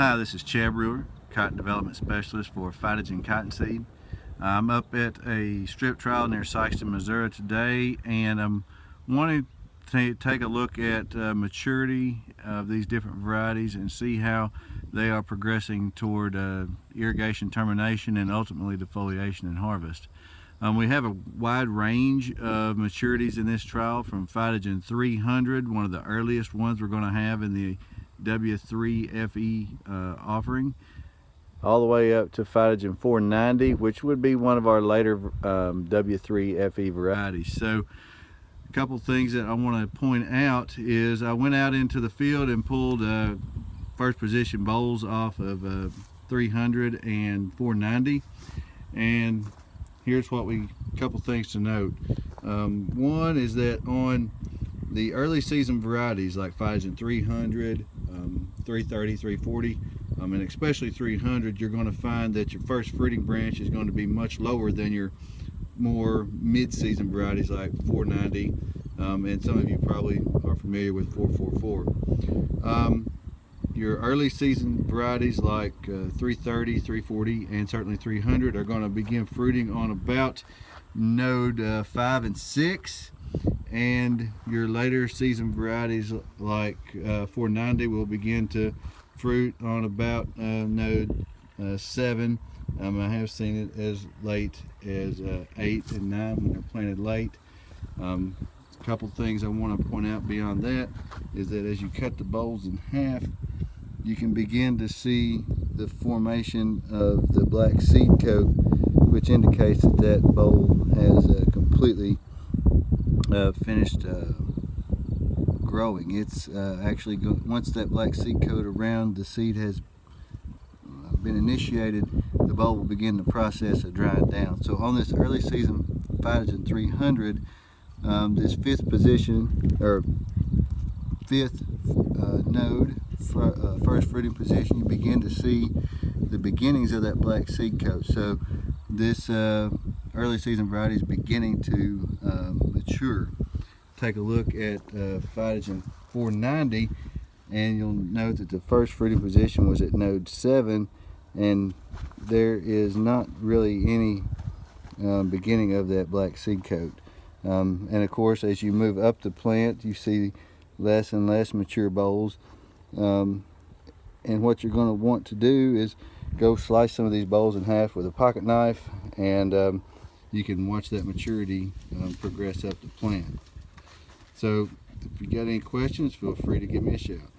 Hi, this is Chad Brewer, Cotton Development Specialist for Phytogen Cottonseed. I'm up at a strip trial near Sykeston, Missouri today, and I'm wanting to take a look at maturity of these different varieties and see how they are progressing toward irrigation termination and ultimately defoliation and harvest. We have a wide range of maturities in this trial, from Phytogen 300, one of the earliest ones we're going to have in the W3FE offering, all the way up to Phytogen 490, which would be one of our later W3FE varieties. So a couple things that I want to point out is I went out into the field and pulled first position bolls off of 300 and 490, and here's what couple things to note. One is that on the early season varieties like Phytogen 300, 330, 340, and especially 300, you're going to find that your first fruiting branch is going to be much lower than your more mid-season varieties like 490, and some of you probably are familiar with 444. Your early season varieties like 330, 340, and certainly 300 are going to begin fruiting on about node 5 and 6, and your later season varieties like 490 will begin to fruit on about node 7. I have seen it as late as 8 and 9 when they're planted late. A couple things I want to point out beyond that is that as you cut the bolls in half, you can begin to see the formation of the black seed coat, which indicates that that boll has completely finished growing. It's actually once that black seed coat around the seed has been initiated, the boll will begin the process of drying down. So on this early season Phytogen 300, this fifth position or fifth node, first fruiting position, you begin to see the beginnings of that black seed coat. So this early season variety is beginning to mature. Take a look at Phytogen 490, and you'll note that the first fruiting position was at node 7, and there is not really any beginning of that black seed coat. And of course, as you move up the plant, you see less and less mature bolls. And what you're going to want to do is go slice some of these bolls in half with a pocket knife, and you can watch that maturity progress up the plant. So if you got any questions, feel free to give me a shout.